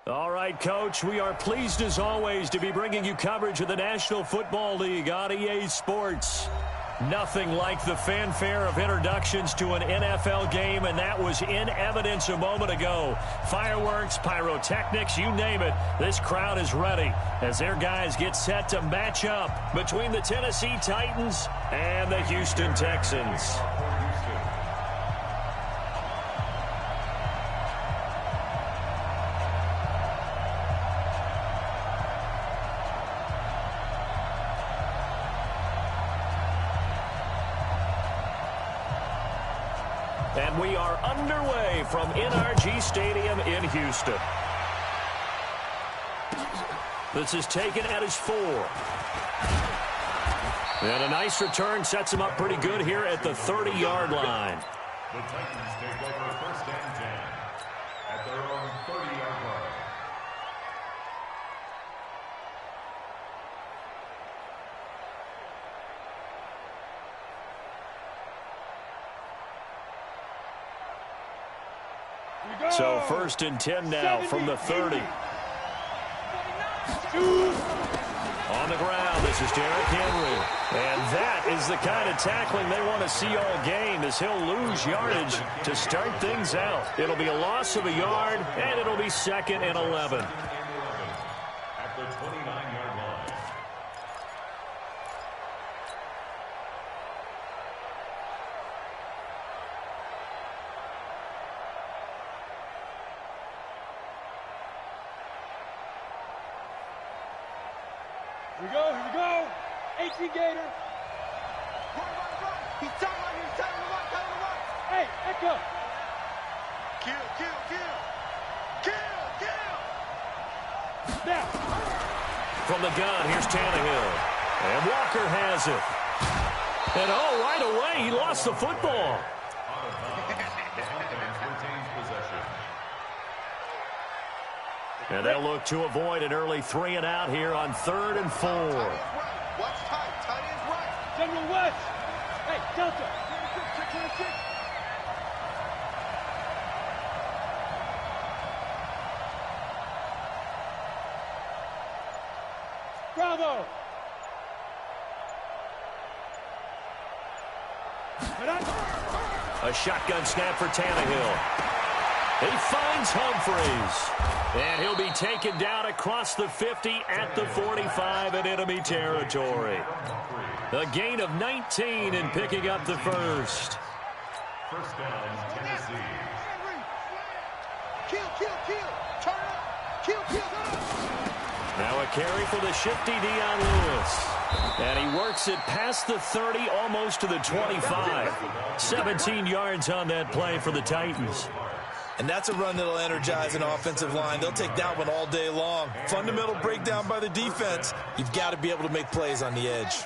All right, Coach, we are pleased as always to be bringing you coverage of the National Football League on EA Sports. Nothing like the fanfare of introductions to an NFL game, and that was in evidence a moment ago. Fireworks, pyrotechnics, you name it, this crowd is ready as their guys get set to match up between the Tennessee Titans and the Houston Texans. And we are underway from NRG Stadium in Houston. This is taken at his 4. And a nice return sets him up pretty good here at the 30-yard line. The Titans take over first and 10 at their own 30-yard line. So first and 10 now from the 30. On the ground, this is Derrick Henry. And that is the kind of tackling they want to see all game, as he'll lose yardage to start things out. It'll be a loss of a yard, and it'll be 2nd and 11. At the 29-yard line. Here we go. 18 Gator. He's telling him to run. Hey, echo. Kill. Now. From the gun, here's Tannehill. And Walker has it. And right away, he lost the football. The offense retains possession. And they'll look to avoid an early 3 and out here on 3rd and 4. Watch tight. Tight ends right. General West. Hey, Delta. Bravo. A shotgun snap for Tannehill. He finds Humphreys. And he'll be taken down across the 50 at the 45 in enemy territory. A gain of 19 in picking up the first. First down, Tennessee. Kill. Turn up. Kill. Now a carry for the shifty Dion Lewis. And he works it past the 30, almost to the 25. 17 yards on that play for the Titans. And that's a run that'll energize an offensive line. They'll take that one all day long. Fundamental breakdown by the defense. You've got to be able to make plays on the edge.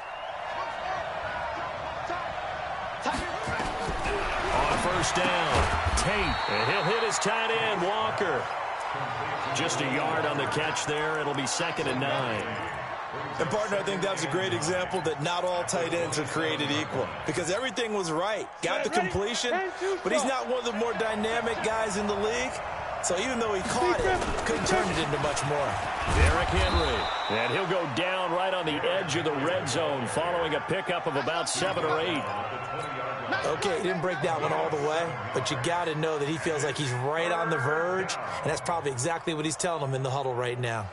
On first down, Tate. And he'll hit his tight end, Walker. Just a yard on the catch there. It'll be 2nd and 9. And, partner, I think that's a great example that not all tight ends are created equal. Because everything was right. Got the completion, but he's not one of the more dynamic guys in the league. So even though he caught it, couldn't turn it into much more. Derrick Henry. And he'll go down right on the edge of the red zone following a pickup of about 7 or 8. Okay, he didn't break that one all the way, but you got to know that he feels like he's right on the verge, and that's probably exactly what he's telling them in the huddle right now.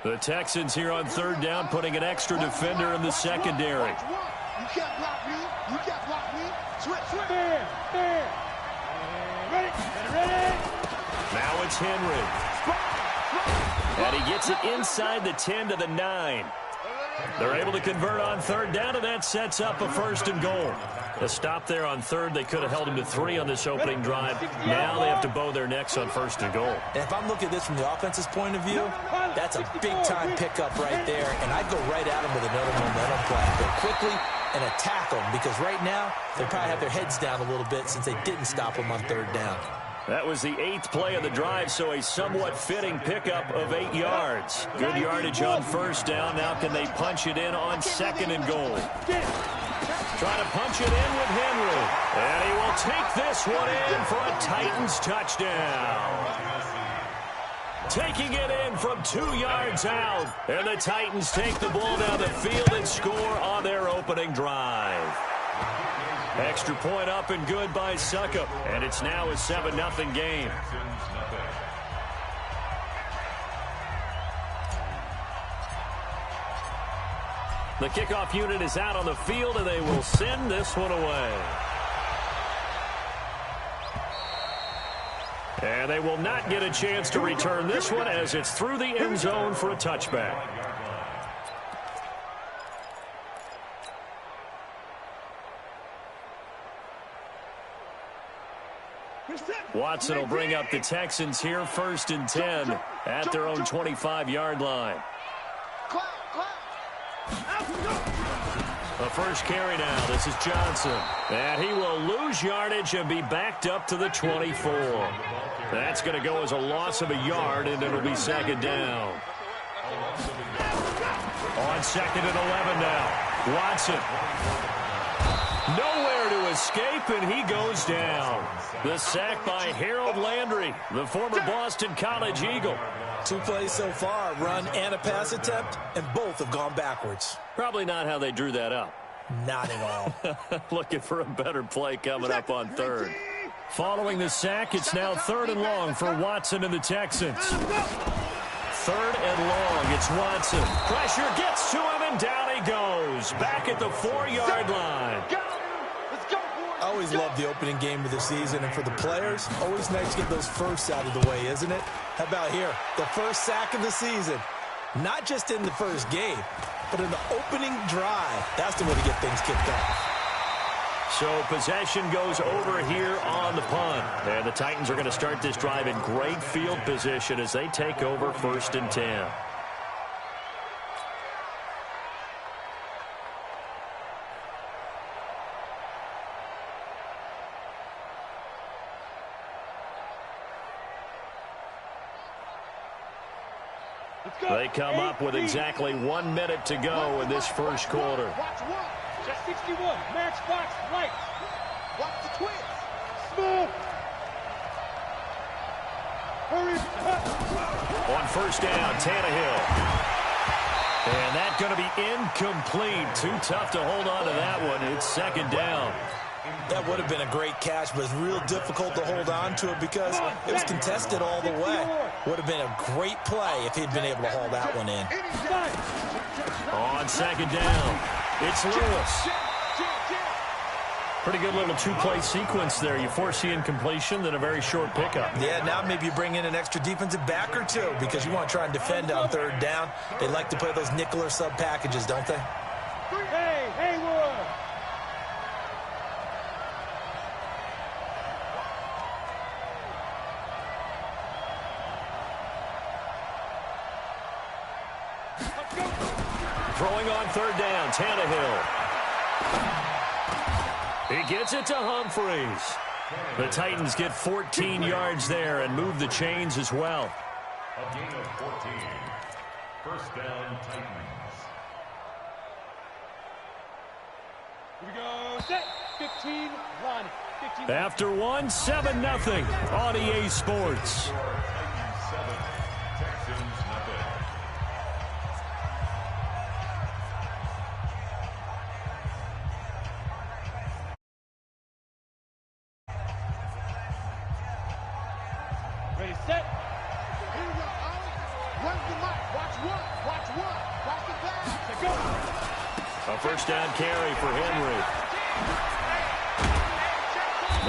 The Texans here on 3rd down, putting an extra defender in the secondary. You can't block me. Switch. There. Ready. Now it's Henry. And he gets it inside the 10 to the 9. They're able to convert on 3rd down, and that sets up a 1st and goal. A stop there on 3rd. They could have held him to 3 on this opening drive. Now they have to bow their necks on 1st and goal. And if I'm looking at this from the offense's point of view, that's a big-time pickup right there, and I'd go right at him with another momentum play. Go quickly and attack them, because right now they probably have their heads down a little bit since they didn't stop them on 3rd down. That was the 8th play of the drive, so a somewhat fitting pickup of 8 yards. Good yardage on 1st down. Now can they punch it in on 2nd and goal? Trying to punch it in with Henry. And he will take this one in for a Titans touchdown. Taking it in from 2 yards out. And the Titans take the ball down the field and score on their opening drive. Extra point up and good by Suckup. And it's now a 7-0 game. The kickoff unit is out on the field, and they will send this one away. And they will not get a chance to return this one as it's through the end zone for a touchback. Watson will bring up the Texans here, 1st and 10 at their own 25-yard line. The first carry now. This is Johnson. And he will lose yardage and be backed up to the 24. That's going to go as a loss of a yard, and it'll be 2nd down. On 2nd and 11 now. Watson. Nowhere to escape, and he goes down. The sack by Harold Landry, the former Boston College Eagle. 2 plays so far, run and a pass attempt, and both have gone backwards. Probably not how they drew that up. Not at all. Looking for a better play coming up on 3rd. Following the sack, it's now 3rd and long for Watson and the Texans. 3rd and long, it's Watson. Pressure gets to him, and down he goes. Back at the 4-yard line. I always love the opening game of the season, and for the players, always nice to get those firsts out of the way, isn't it? How about here? The first sack of the season. Not just in the first game, but in the opening drive. That's the way to get things kicked off. So possession goes over here on the punt. And the Titans are going to start this drive in great field position as they take over 1st and 10. They come up with exactly 1 minute to go in this first quarter. Watch 61, Matchbox Lights. Watch the twins. Smooth. Hurry. On 1st down, Tannehill. And that's going to be incomplete. Too tough to hold on to that one. It's 2nd down. That would have been a great catch, but it's real difficult to hold on to it because it was contested all the way. Would have been a great play if he'd been able to haul that one in. On 2nd down, it's Lewis. Pretty good little 2-play sequence there. You force the incompletion, then a very short pickup. Yeah, now maybe you bring in an extra defensive back or 2 because you want to try and defend on 3rd down. They like to play those nickel or sub packages, don't they? Hey, Haywood. Throwing on 3rd down, Tannehill. He gets it to Humphreys. The Titans get 14 yards there and move the chains as well. A gain of 14. 1st down, Titans. Here we go. Set. 15, run. 15. After 1, 7-0 on EA Sports. Titans 7, Texans nothing. Ready, set. Here we go, Ollie. Where's the mic? Watch 1. Watch 1. Watch the pass. Let's go. A 1st down carry for Henry.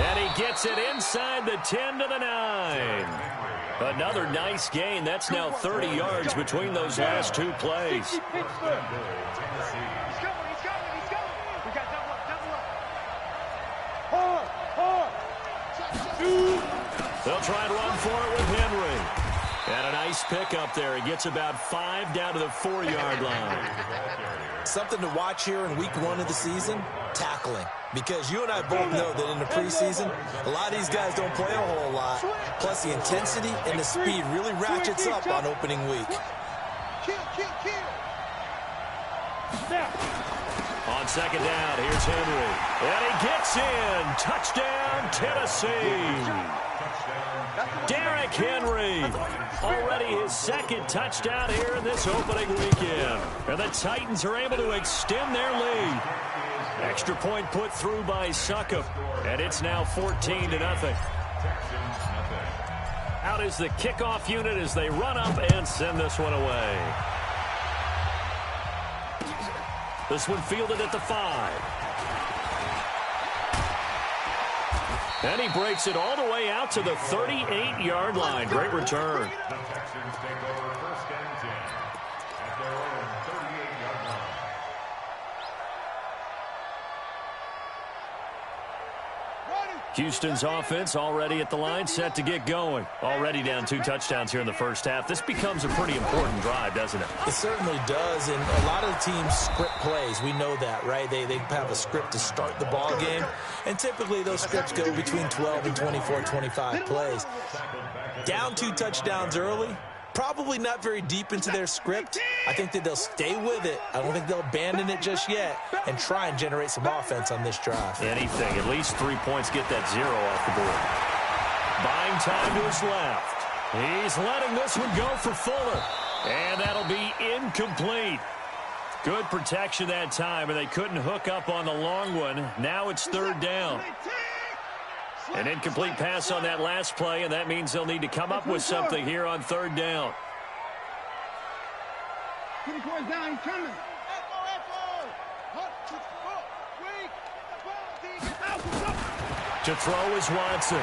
And he gets it inside the 10 to the 9. Another nice gain. That's now 30 yards between those last 2 plays. He's going. We got double up. Hard. They'll try and run for it with Henry. And a nice pickup there. He gets about 5 down to the 4-yard line. Something to watch here in week 1 of the season, tackling. Because you and I both know that in the preseason, a lot of these guys don't play a whole lot. Plus, the intensity and the speed really ratchets up on opening week. Kill. On second down. Here's Henry. And he gets in. Touchdown, Tennessee. Derrick Henry. Already his second touchdown here in this opening weekend. And the Titans are able to extend their lead. Extra point put through by Succop. And it's now 14-0. Out is the kickoff unit as they run up and send this one away. This one fielded at the 5. And he breaks it all the way out to the 38-yard line. Great return. The Texans take over first and 10 at their own 38-yard line. Houston's offense already at the line, set to get going. Already down 2 touchdowns here in the first half. This becomes a pretty important drive, doesn't it? It certainly does, and a lot of the teams script plays. We know that, right? They have a script to start the ball game, and typically those scripts go between 12 and 24, 25 plays. Down 2 touchdowns early, probably not very deep into their script. I think that they'll stay with it. I don't think they'll abandon it just yet and try and generate some offense on this drive. Anything. At least 3 points get that 0 off the board. Buying time to his left. He's letting this one go for Fuller. And that'll be incomplete. Good protection that time, and they couldn't hook up on the long one. Now it's 3rd down. An incomplete pass on that last play, and that means they'll need to come up with something here on 3rd down. To throw is Watson.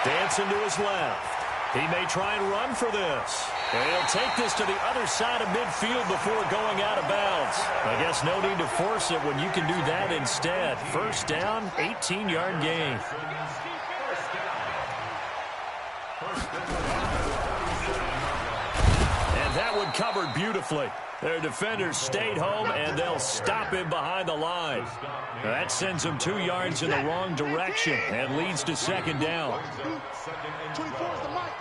Dancing to his left. He may try and run for this. And he'll take this to the other side of midfield before going out of bounds. I guess no need to force it when you can do that instead. First down, 18-yard gain. And that one covered beautifully. Their defenders stayed home, and they'll stop him behind the line. Now that sends him 2 yards in the wrong direction and leads to 2nd down. 24 is the mic.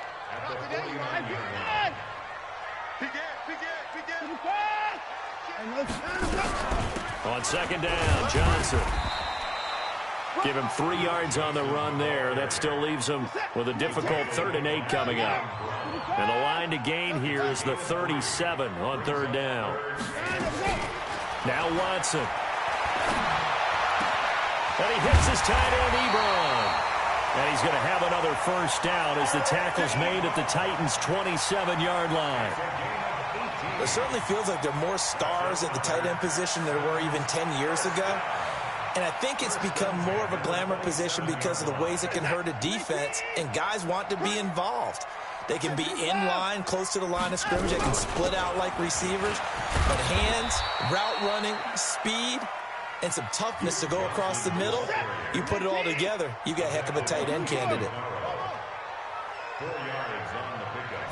On 2nd down, Johnson. Give him 3 yards on the run there. That still leaves him with a difficult 3rd and 8 coming up. And the line to gain here is the 37 on 3rd down. Now Watson. And he hits his tight end, Ebron. And he's going to have another first down as the tackle's made at the Titans' 27-yard line. It certainly feels like there are more stars at the tight end position than there were even 10 years ago. And I think it's become more of a glamour position because of the ways it can hurt a defense, and guys want to be involved. They can be in line, close to the line of scrimmage. They can split out like receivers. But hands, route running, speed, and some toughness to go across the middle, you put it all together, you got a heck of a tight end candidate. 4 yards on the pickup.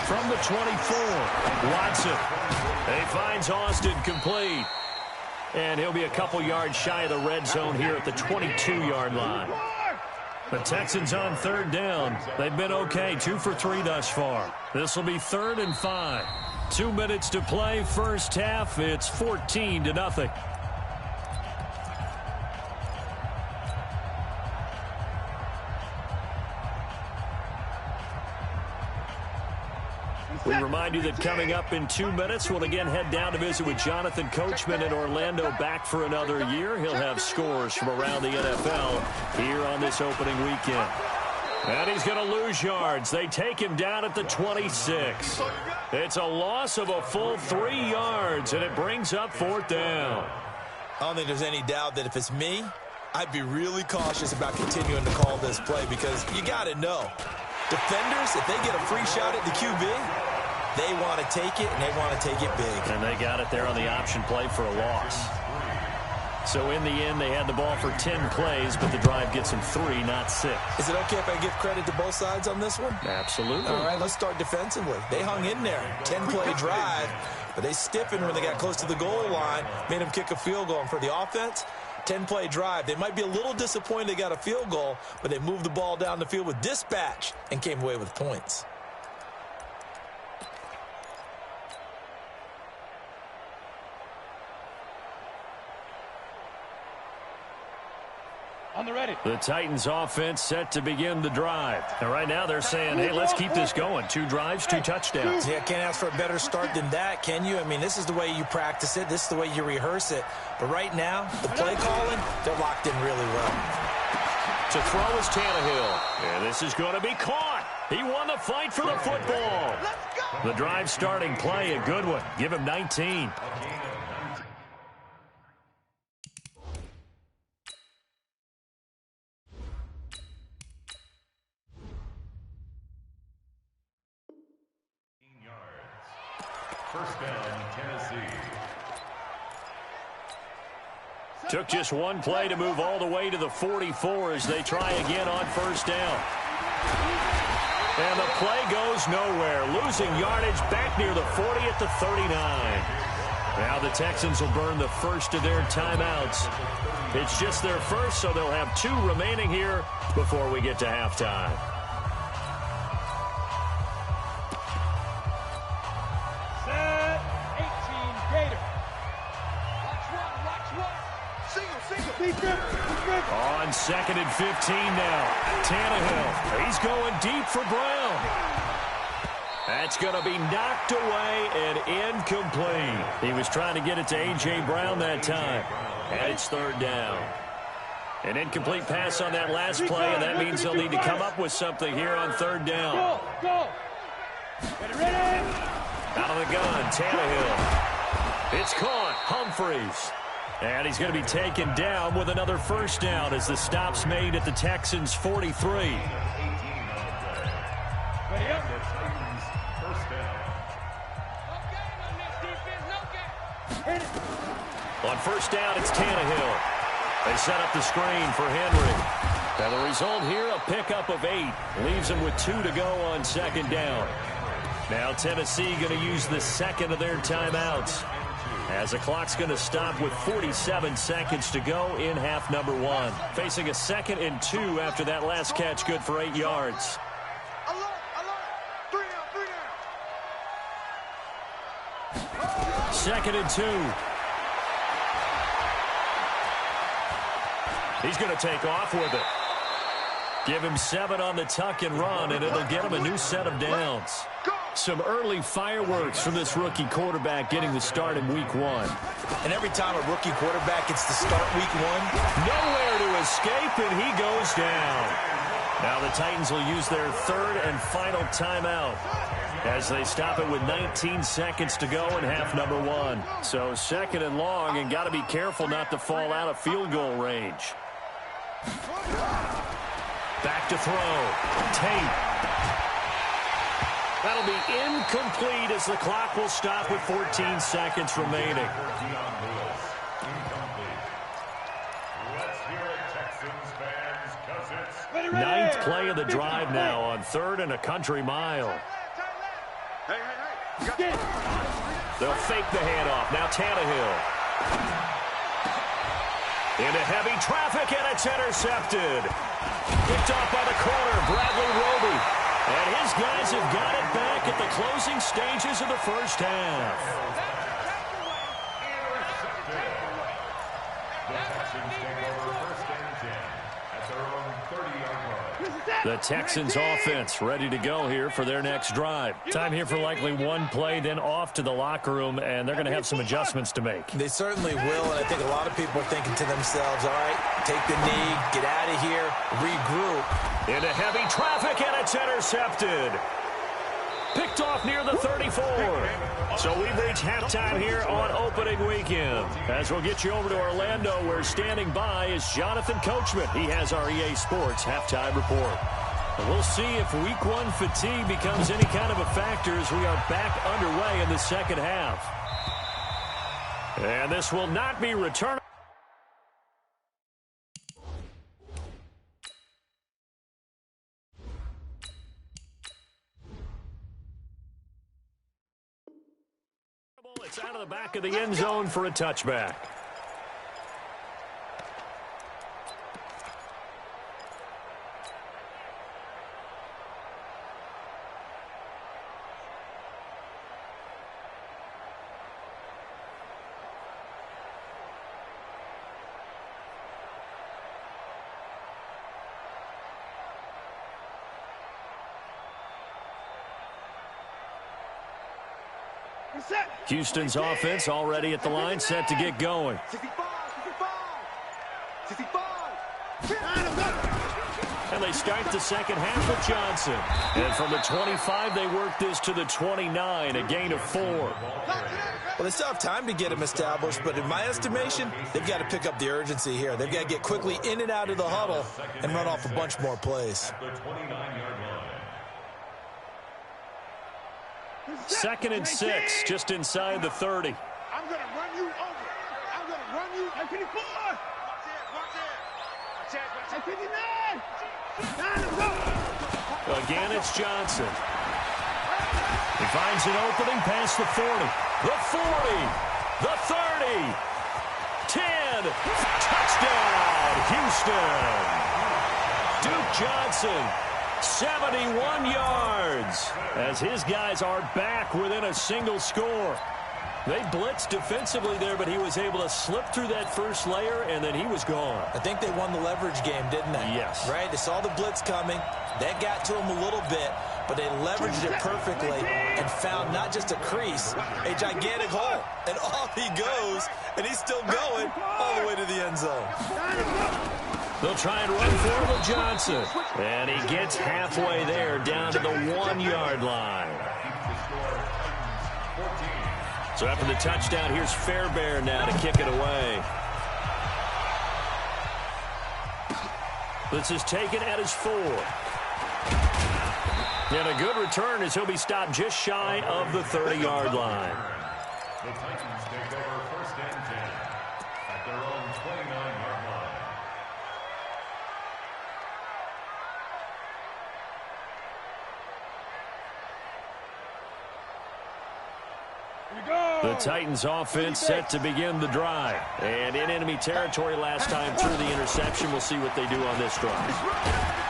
From the 24, Watson. He finds Austin complete. And he'll be a couple yards shy of the red zone here at the 22-yard line. The Texans on 3rd down. They've been okay, 2 for 3 thus far. This will be 3rd and 5. 2 minutes to play, first half. It's 14-0. We remind you that coming up in 2 minutes, we'll again head down to visit with Jonathan Coachman in Orlando, back for another year. He'll have scores from around the NFL here on this opening weekend. And he's going to lose yards. They take him down at the 26. It's a loss of a full 3 yards, and it brings up 4th down. I don't think there's any doubt that if it's me, I'd be really cautious about continuing to call this play because you got to know. Defenders, if they get a free shot at the QB, they want to take it, and they want to take it big. And they got it there on the option play for a loss. So in the end, they had the ball for 10 plays, but the drive gets them 3, not 6. Is it okay if I give credit to both sides on this one? Absolutely. All right, let's start defensively. They hung in there. 10-play drive, but they stiffened when they got close to the goal line, made them kick a field goal. And for the offense, 10-play drive. They might be a little disappointed they got a field goal, but they moved the ball down the field with dispatch and came away with points. they're ready. The Titans offense set to begin the drive. And right now they're saying, hey, let's keep this going. 2 drives, 2 touchdowns. Yeah, can't ask for a better start than that, can you? I mean, this is the way you practice it. This is the way you rehearse it. But right now, the play calling, they're locked in really well. To throw is Tannehill. And this is going to be caught. He won the fight for the football. The drive starting play, a good one. Give him 19. First down, Tennessee. Took just one play to move all the way to the 44 as they try again on first down. And the play goes nowhere. Losing yardage back near the 40 at the 39. Now the Texans will burn the first of their timeouts. It's just their first, so they'll have 2 remaining here before we get to halftime. On 2nd and 15 now. Tannehill. He's going deep for Brown. That's going to be knocked away and incomplete. He was trying to get it to A.J. Brown that time. And it's 3rd down. An incomplete pass on that last play, and that means they'll need to come up with something here on 3rd down. Go. Ready. Out of the gun, Tannehill. It's caught. Humphreys. And he's going to be taken down with another first down as the stop's made at the Texans' 43. On first down, it's Tannehill. They set up the screen for Henry. And the result here, a pickup of 8. Leaves them with 2 to go on 2nd down. Now Tennessee going to use the second of their timeouts, as the clock's going to stop with 47 seconds to go in half number 1. Facing a 2nd and 2 after that last catch, good for 8 yards. 2nd and 2. He's going to take off with it. Give him 7 on the tuck and run, and it'll get him a new set of downs. Some early fireworks from this rookie quarterback getting the start in week 1. And every time a rookie quarterback gets to start week 1, nowhere to escape, and he goes down. Now the Titans will use their 3rd and final timeout as they stop it with 19 seconds to go in half number 1. So 2nd and long, and got to be careful not to fall out of field goal range. Back to throw. Tate. That'll be incomplete as the clock will stop with 14 seconds remaining. Ninth play of the drive now on 3rd and a country mile. They'll fake the handoff. Now Tannehill. Into heavy traffic, and it's intercepted. Picked off by the corner, Bradley Roby. And his guys have got it back at the closing stages of the first half. The Texans offense ready to go here for their next drive. Time here for likely one play, then off to the locker room, and they're going to have some adjustments to make. They certainly will, and I think a lot of people are thinking to themselves, all right, take the knee, get out of here, regroup. Into heavy traffic, and it's intercepted. Picked off near the 34. So we've reached halftime here on opening weekend. As we'll get you over to Orlando, where standing by is Jonathan Coachman. He has our EA Sports halftime report. And we'll see if week 1 fatigue becomes any kind of a factor as we are back underway in the second half. And this will not be returned. It's out of the back of the end zone for a touchback. Houston's offense already at the line, set to get going. 65, 65, 65. And they start the second half with Johnson. And from the 25, they work this to the 29, a gain of 4. Well, they still have time to get him established, but in my estimation, they've got to pick up the urgency here. They've got to get quickly in and out of the huddle and run off a bunch more plays. At the 29-yard line. 2nd and 6, just inside the 30. I'm going to run you over. I'm going to run you. 54. Watch it. 59. Again, it's Johnson. He finds an opening past the 40, the 40, the 30, 10, touchdown, Houston. Duke Johnson, 71 yards, as his guys are back within a single score. They blitzed defensively there, but he was able to slip through that first layer, and then he was gone. I think they won the leverage game, didn't they? Yes. Right? They saw the blitz coming. That got to him a little bit, but they leveraged it perfectly and found not just a crease, a gigantic hole. And off he goes, and he's still going all the way to the end zone. They'll try and run for it with Johnson. And he gets halfway there, down to the 1-yard line. So after the touchdown, here's Fairbairn now to kick it away. This is taken at his 4. And a good return as he'll be stopped just shy of the 30-yard line. The Titans take over 1st and 10 at their own 29-yard line. The Titans offense set to begin the drive. And in enemy territory last time through the interception. We'll see what they do on this drive.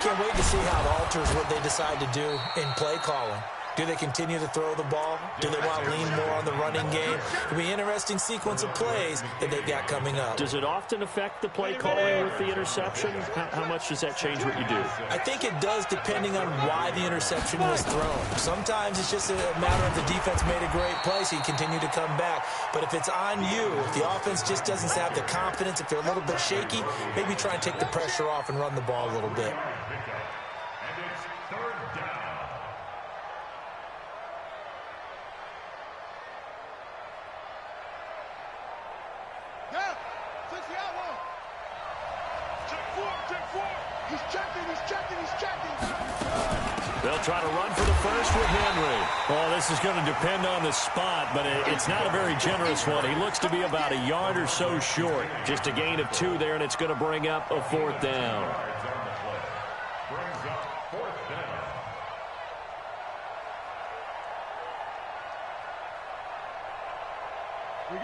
Can't wait to see how it alters what they decide to do in play calling. Do they continue to throw the ball? Do they want to lean more on the running game? It'll be an interesting sequence of plays that they've got coming up. Does it often affect the play calling with the interception? How much does that change what you do? I think it does, depending on why the interception was thrown. Sometimes it's just a matter of the defense made a great play, so you continue to come back. But if it's on you, if the offense just doesn't have the confidence, if they're a little bit shaky, maybe try and take the pressure off and run the ball a little bit. And it's 3rd down. He's checking. They'll try to run for the first with Henry. Well, this is going to depend on the spot, but it's not a very generous one. He looks to be about a yard or so short. Just a gain of 2 there, and it's going to bring up a 4th down. Brings up 4th down.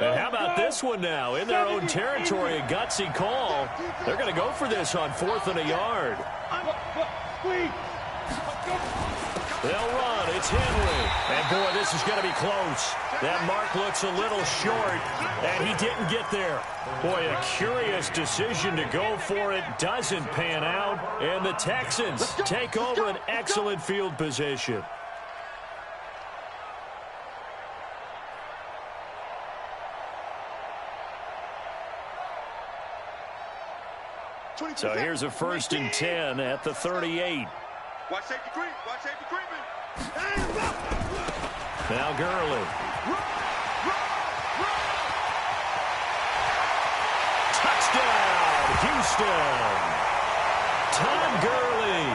And how about this one now? In their own territory, a gutsy call. They're going to go for this on 4th and a yard. They'll run. It's Henry. And, boy, this is going to be close. That mark looks a little short, and he didn't get there. Boy, a curious decision to go for it. Doesn't pan out. And the Texans take over an excellent field position. So here's a 1st and 10 at the 38. Watch safety creep. Now Gurley. Touchdown, Houston. Todd Gurley,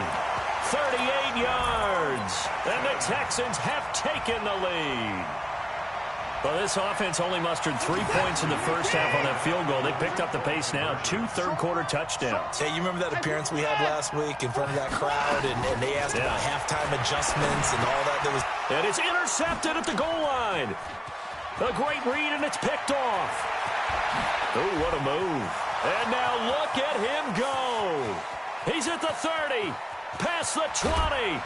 38 yards. And the Texans have taken the lead. Well, this offense only mustered 3 points in the first half on that field goal. They picked up the pace now, 2 third-quarter touchdowns. Hey, you remember that appearance we had last week in front of that crowd, and they asked about halftime adjustments and all that? And it's intercepted at the goal line. A great read, and it's picked off. Oh, what a move. And now look at him go. He's at the 30, past the 20.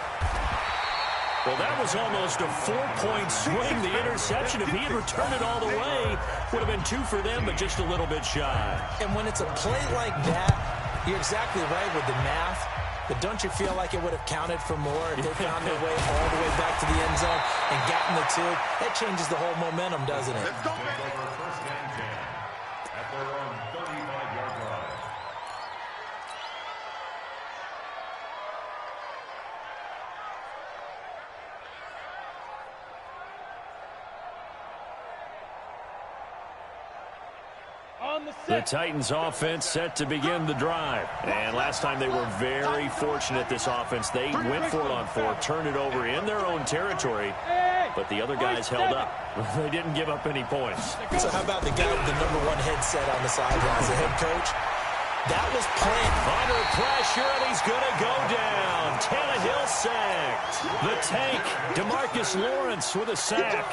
Well, that was almost a 4-point swing. The interception, if he had returned it all the way, would have been 2 for them, but just a little bit shy. And when it's a play like that, you're exactly right with the math. But don't you feel like it would have counted for more if they found their way all the way back to the end zone and gotten the 2? That changes the whole momentum, doesn't it? Let's go, first and 10 at their own 35-yard line. The Titans offense set to begin the drive. And last time they were very fortunate, this offense. They went for it on 4, turned it over in their own territory, but the other guys held up. They didn't give up any points. So how about the guy with the #1 headset on the sidelines, the head coach? That was planned. Under pressure, and he's going to go down. Tannehill sacked. The tank, DeMarcus Lawrence with a sack.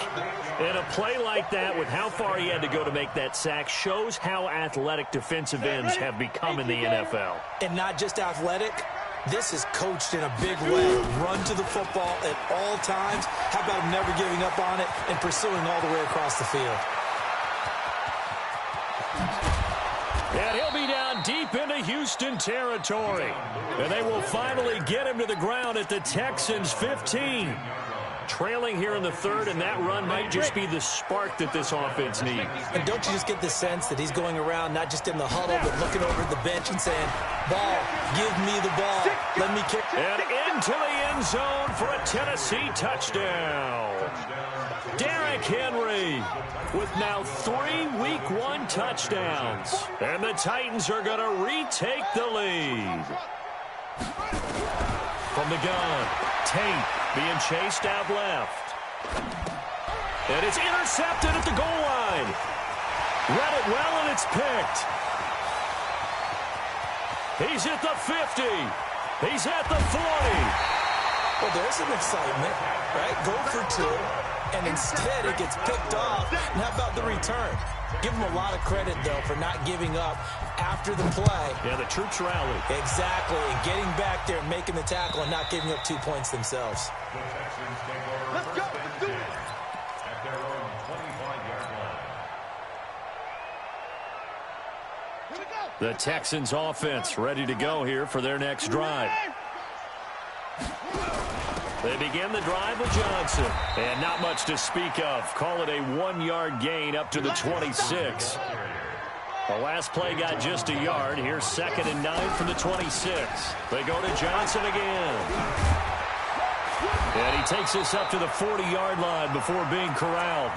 And a play like that, with how far he had to go to make that sack, shows how athletic defensive ends have become in the NFL. And not just athletic. This is coached in a big way. Run to the football at all times. How about never giving up on it and pursuing all the way across the field? And he'll be down deep into Houston territory. And they will finally get him to the ground at the Texans' 15. Trailing here in the 3rd, and that run might just be the spark that this offense needs. And don't you just get the sense that he's going around not just in the huddle, but looking over at the bench and saying, ball, give me the ball, let me kick. And into the end zone for a Tennessee touchdown. Derrick Henry with now 3 Week 1 touchdowns. And the Titans are going to retake the lead. From the gun, Tate being chased out left. And it's intercepted at the goal line. Read it well, and it's picked. He's at the 50. He's at the 40. Well, there's some excitement, right? Go for 2, and instead it gets picked off. And how about the return? Give him a lot of credit, though, for not giving up after the play. Yeah, the troops rallied. Exactly, and getting back there and making the tackle and not giving up 2 points themselves. The Texans take over Let's go. first Let's and do 10 it. at their own 25-yard line. Here we go. The Texans offense ready to go here for their next drive. They begin the drive with Johnson. And not much to speak of. Call it a 1-yard gain up to the 26. The last play got just a yard. Here's 2nd and 9 from the 26. They go to Johnson again. And he takes this up to the 40-yard line before being corralled.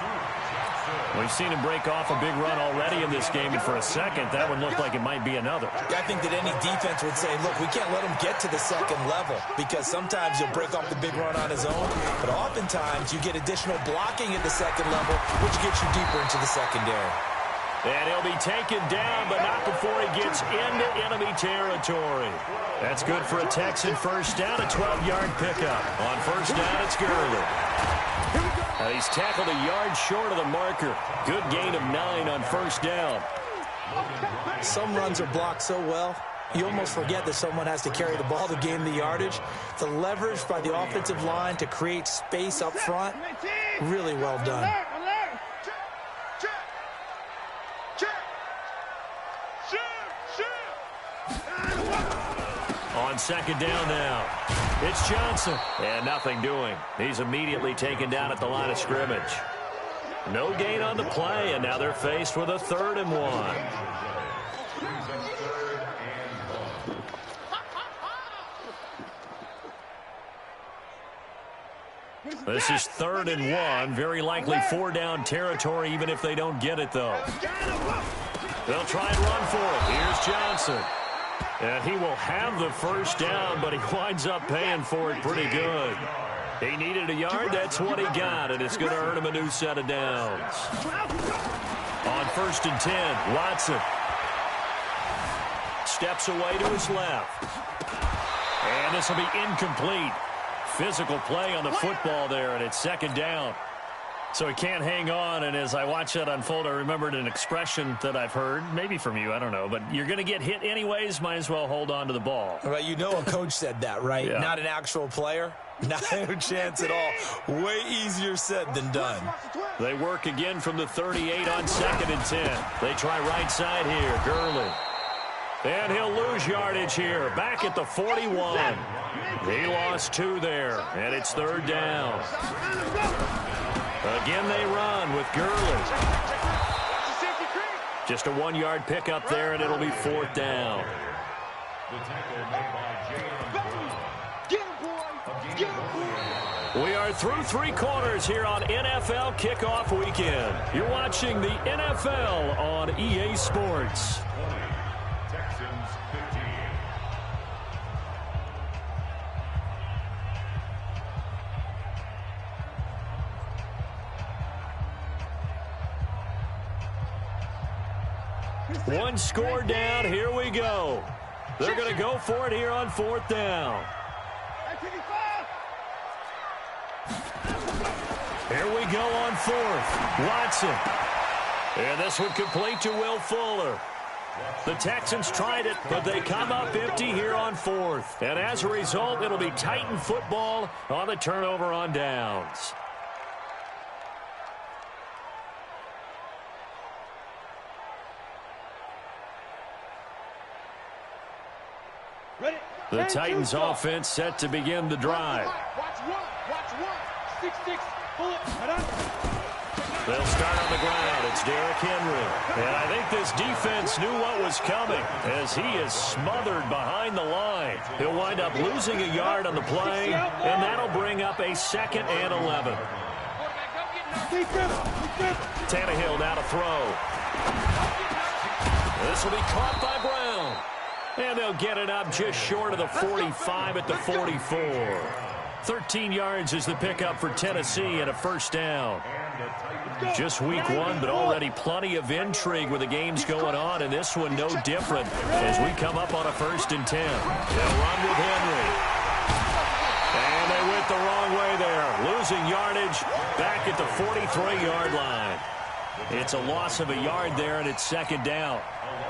We've seen him break off a big run already in this game, and for a second, that one looked like it might be another. I think that any defense would say, look, we can't let him get to the 2nd level, because sometimes you'll break off the big run on his own, but oftentimes you get additional blocking at the 2nd level, which gets you deeper into the secondary. And he'll be taken down, but not before he gets into enemy territory. That's good for a Texan first down, a 12-yard pickup. On first down, it's Gurley. And he's tackled a yard short of the marker. Good gain of 9 on first down. Some runs are blocked so well, you almost forget that someone has to carry the ball to gain the yardage. The leverage by the offensive line to create space up front, really well done. On second down now, it's Johnson. And nothing doing. He's immediately taken down at the line of scrimmage. No gain on the play, and now they're faced with a 3rd and 1. This is 3rd and 1. Very likely 4-down territory, even if they don't get it, though. They'll try and run for it. Here's Johnson. And he will have the first down, but he winds up paying for it pretty good. He needed a yard. That's what he got, and it's going to earn him a new set of downs. On 1st and 10, Watson steps away to his left. And this will be incomplete. Physical play on the football there, and it's 2nd down. So he can't hang on, and as I watch that unfold, I remembered an expression that I've heard, maybe from you, I don't know, but you're going to get hit anyways, might as well hold on to the ball. Well, you know a coach said that, right? Yeah. Not an actual player. Not a chance at all. Way easier said than done. They work again from the 38 on 2nd and 10. They try right side here, Gurley. And he'll lose yardage here. Back at the 41. He lost 2 there, and it's 3rd down. Again, they run with Gurley. Just a 1-yard pickup there, and it'll be 4th down. The tackle made by Get him, boy. Get him, boy. We are through 3 quarters here on NFL Kickoff Weekend. You're watching the NFL on EA Sports. 20, Texans 15. One score down. Here we go. They're going to go for it here on 4th down. Here we go on 4th. Watson. And this one complete to Will Fuller. The Texans tried it, but they come up empty here on 4th. And as a result, it'll be Titan football on the turnover on downs. The Titans offense set to begin the drive. Watch one. 6-6. Pull it. They'll start on the ground. It's Derrick Henry. And I think this defense knew what was coming as he is smothered behind the line. He'll wind up losing a yard on the play, and that'll bring up a 2nd and 11. Tannehill now to throw. This will be caught by Brown. And they'll get it up just short of the 45 at the 44. 13 yards is the pickup for Tennessee and a 1st down. Just week 1, but already plenty of intrigue with the games going on, and this one no different as we come up on a 1st and 10. They'll run with Henry. And they went the wrong way there. Losing yardage back at the 43-yard line. It's a loss of a yard there, and it's 2nd down.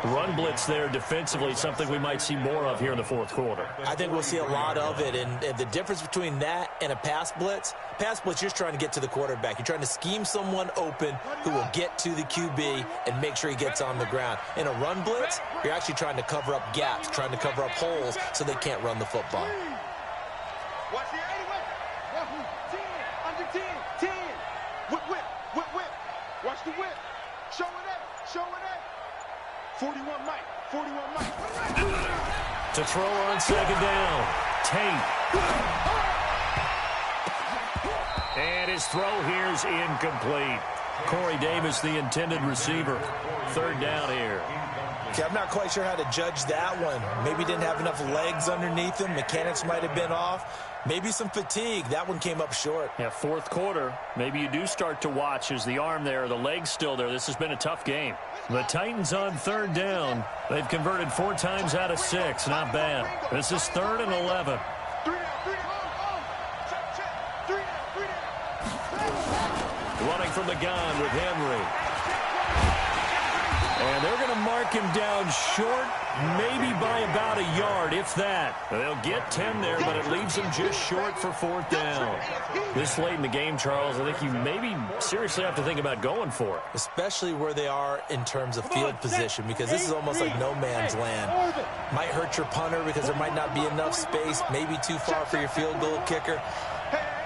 Run blitz there defensively, something we might see more of here in the 4th quarter. I think we'll see a lot of it, and the difference between that and a pass blitz, you're just trying to get to the quarterback. You're trying to scheme someone open who will get to the QB and make sure he gets on the ground. In a run blitz, you're actually trying to cover up gaps, trying to cover up holes so they can't run the football. Watch the 10, under 10. Whip. Watch the whip. Show it up. 41 Mike. To throw on 2nd down. Tate. And his throw here is incomplete. Corey Davis, the intended receiver. 3rd down here. Okay, I'm not quite sure how to judge that one. Maybe didn't have enough legs underneath him. Mechanics might have been off. Maybe some fatigue. That one came up short. Yeah, 4th quarter. Maybe you do start to watch as the arm there, the leg's still there. This has been a tough game. The Titans on 3rd down. They've converted 4 times out of 6. Not bad. This is 3rd and 11. Running from the gun with Henry. And they're going to mark him down short, maybe by about a yard, if that. They'll get 10 there, but it leaves them just short for 4th down. This late in the game, Charles, I think you maybe seriously have to think about going for it. Especially where they are in terms of field position, because this is almost like no man's land. Might hurt your punter because there might not be enough space, maybe too far for your field goal kicker.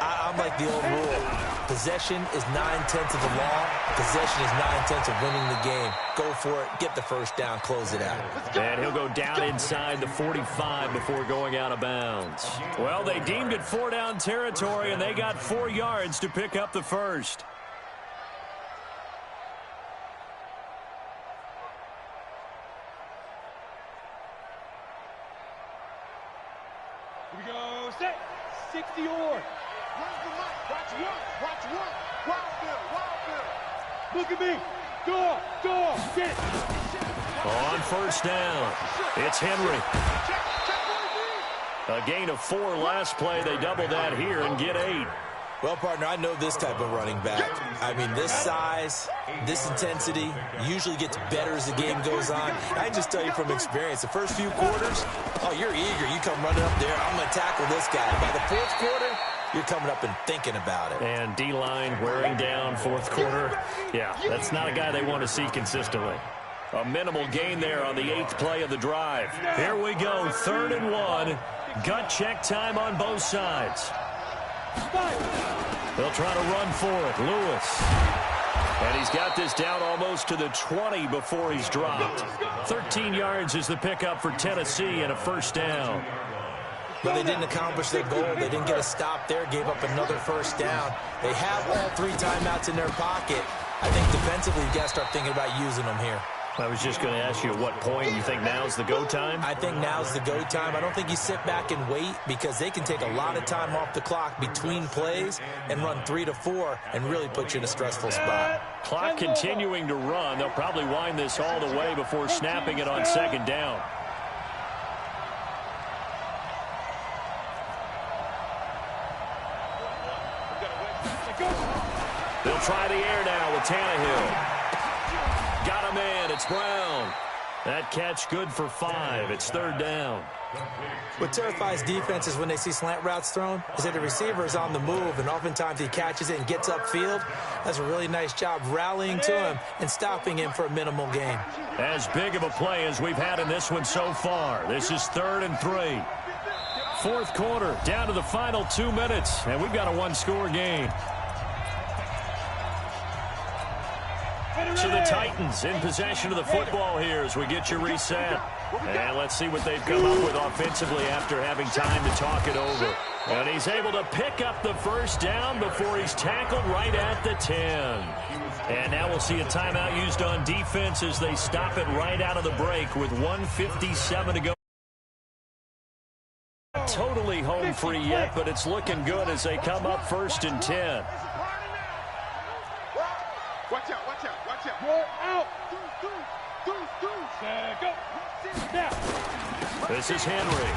I'm like the old rule. Possession is 9/10 of the law. Possession is 9/10 of winning the game. Go for it. Get the 1st down. Close it out. And he'll go down inside the 45 before going out of bounds. Well, they deemed it 4-down territory, and they got 4 yards to pick up the 1st. Here we go. Set. 60 or. Watch one. Wild Bill. Look at me. Door. Get it. On 1st down, it's Henry. A gain of 4 last play. They double that here and get 8. Well, partner, I know this type of running back. I mean, this size, this intensity usually gets better as the game goes on. I can just tell you from experience, the first few quarters, oh, you're eager. You come running up there, I'm going to tackle this guy. And by the 4th quarter, you're coming up and thinking about it. And D-line wearing down 4th quarter. Yeah, that's not a guy they want to see consistently. A minimal gain there on the 8th play of the drive. Here we go, 3rd and 1. Gut check time on both sides. They'll try to run for it. Lewis. And he's got this down almost to the 20 before he's dropped. 13 yards is the pickup for Tennessee and a first down. But they didn't accomplish their goal. They didn't get a stop there, gave up another first down. They have all 3 timeouts in their pocket. I think defensively, you've got to start thinking about using them here. I was just going to ask you at what point you think now's the go time? I think now's the go time. I don't think you sit back and wait because they can take a lot of time off the clock between plays and run 3 to 4 and really put you in a stressful spot. Clock continuing to run. They'll probably wind this all the way before snapping it on 2nd down. They'll try the air now with Tannehill. Got him in. It's Brown. That catch good for 5. It's 3rd down. What terrifies defenses when they see slant routes thrown is that the receiver is on the move, and oftentimes he catches it and gets upfield. That's a really nice job rallying to him and stopping him for a minimal gain. As big of a play as we've had in this one so far. This is 3rd and 3. 4th quarter, down to the final 2 minutes, and we've got a 1-score game. So the Titans in possession of the football here as we get you reset. And let's see what they've come up with offensively after having time to talk it over. And he's able to pick up the first down before he's tackled right at the 10. And now we'll see a timeout used on defense as they stop it right out of the break with 1:57 to go. Totally home free yet, but it's looking good as they come up 1st and 10. Watch out, watch out, watch out. Roll out. Go. Now. This is Henry.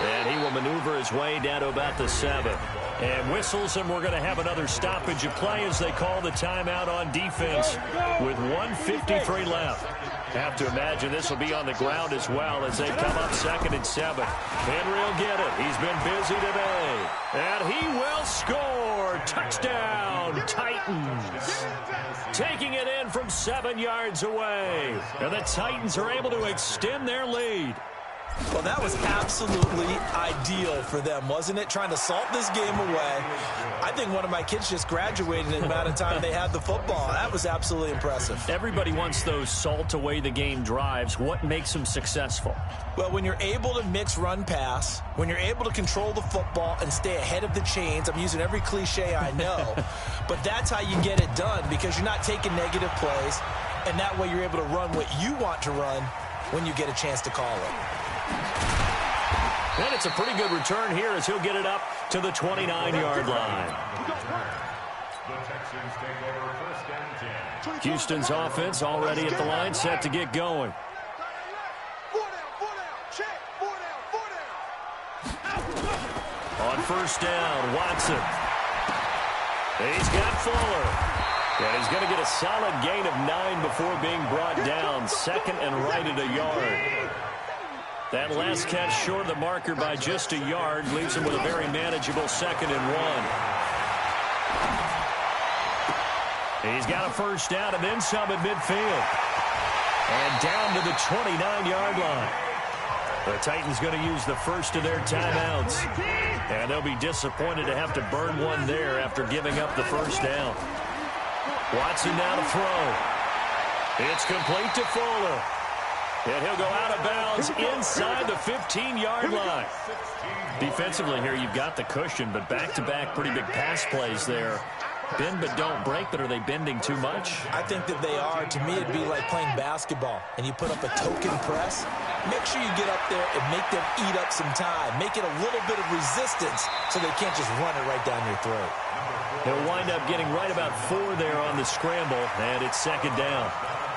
And he will maneuver his way down to about the 7. And whistles, and we're going to have another stoppage of play as they call the timeout on defense with 1:53 left. Have to imagine this will be on the ground as well as they come up 2nd and 7. Henry will get it. He's been busy today. And he will score. Touchdown, Titans. Taking it in from 7 yards away. And the Titans are able to extend their lead. Well, that was absolutely ideal for them, wasn't it? Trying to salt this game away. I think one of my kids just graduated in the amount of time they had the football. That was absolutely impressive. Everybody wants those salt away the game drives. What makes them successful? Well, when you're able to mix run-pass, when you're able to control the football and stay ahead of the chains, I'm using every cliche I know, but that's how you get it done because you're not taking negative plays, and that way you're able to run what you want to run when you get a chance to call it. And it's a pretty good return here as he'll get it up to the 29-yard line. The Texans take over 1st and 10. Houston's offense already at the line, set to get going. 4 down, check, 4 down. On 1st down, Watson. He's got Fuller. And he's going to get a solid gain of 9 before being brought down. 2nd and right at a yard. That last catch short of the marker by just a yard leaves him with a very manageable 2nd and 1. He's got a first down and then some at midfield. And down to the 29-yard line. The Titans going to use the first of their timeouts. And they'll be disappointed to have to burn one there after giving up the first down. Watson now to throw. It's complete to Fuller. And he'll go out of bounds inside the 15-yard line. Defensively here, you've got the cushion, but back-to-back pretty big pass plays there. Bend but don't break, but are they bending too much? I think that they are. To me, it'd be like playing basketball, and you put up a token press. Make sure you get up there and make them eat up some time. Make it a little bit of resistance so they can't just run it right down your throat. They'll wind up getting right about 4 there on the scramble, and it's 2nd down.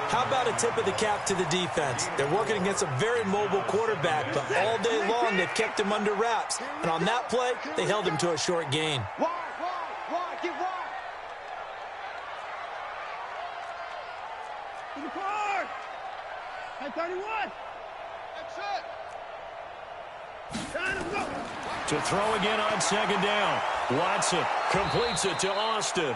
How about a tip of the cap to the defense? They're working against a very mobile quarterback, but all day long they've kept him under wraps. And on that play, they held him to a short gain. Wide, get wide. To the card. 10-31. That's it. Time to go. To throw again on 2nd down. Watson completes it to Austin.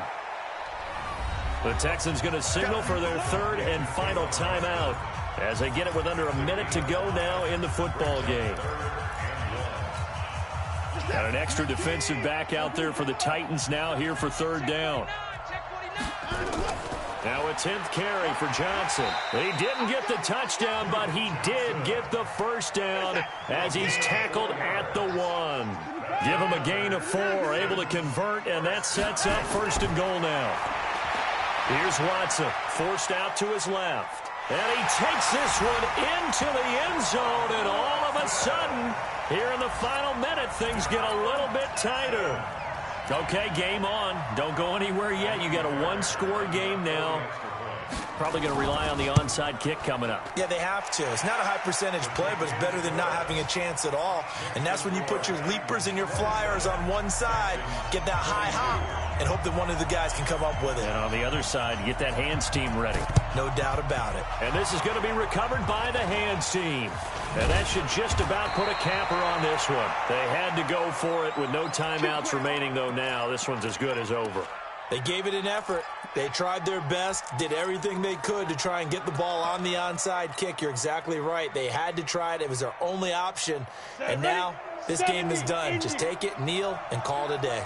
The Texans going to signal for their third and final timeout as they get it with under a minute to go now in the football game. Got an extra defensive back out there for the Titans now here for third down. Now a 10th carry for Johnson. He didn't get the touchdown, but he did get the first down as he's tackled at the 1. Give him a gain of 4, able to convert, and that sets up first and goal now. Here's Watson, forced out to his left. And he takes this one into the end zone, and all of a sudden, here in the final minute, things get a little bit tighter. Okay, game on. Don't go anywhere yet. You got a one-score game now. Probably going to rely on the onside kick coming up. Yeah, they have to. It's not a high-percentage play, but it's better than not having a chance at all. And that's when you put your leapers and your flyers on one side, get that high hop, and hope that one of the guys can come up with it. And on the other side, get that hands team ready. No doubt about it. And this is going to be recovered by the hands team. And that should just about put a capper on this one. They had to go for it with no timeouts remaining, though, now. This one's as good as over. They gave it an effort. They tried their best, did everything they could to try and get the ball on the onside kick. You're exactly right. They had to try it. It was their only option. And now this game is done. Just take it, kneel, and call it a day.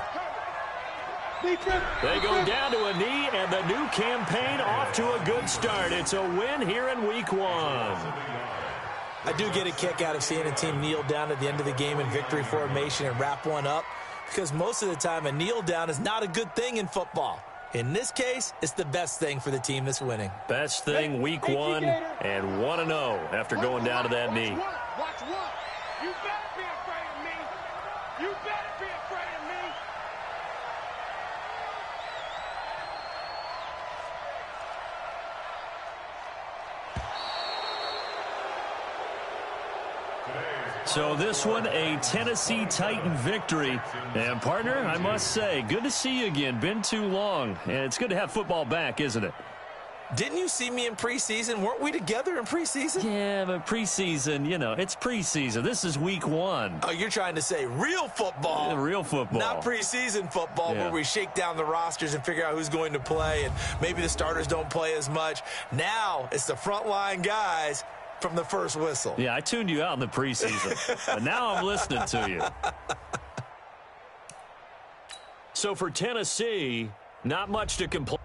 They go down to a knee, and the new campaign off to a good start. It's a win here in Week 1. I do get a kick out of seeing a team kneel down at the end of the game in victory formation and wrap one up, because most of the time a kneel down is not a good thing in football. In this case, it's the best thing for the team that's winning. Best thing Week 1 and 1-0 after going down to that knee. Watch one. You better be afraid of me. You better be afraid of me. So this one, a Tennessee Titan victory. And, partner, I must say, good to see you again. Been too long. And it's good to have football back, isn't it? Didn't you see me in preseason? Weren't we together in preseason? Yeah, but preseason, you know, it's preseason. This is Week 1. Oh, you're trying to say real football. Real football. Not preseason football, Yeah. where we shake down the rosters and figure out who's going to play, and maybe the starters don't play as much. Now it's the frontline guys from the first whistle. Yeah, I tuned you out in the preseason. But now I'm listening to you. So for Tennessee, not much to complain.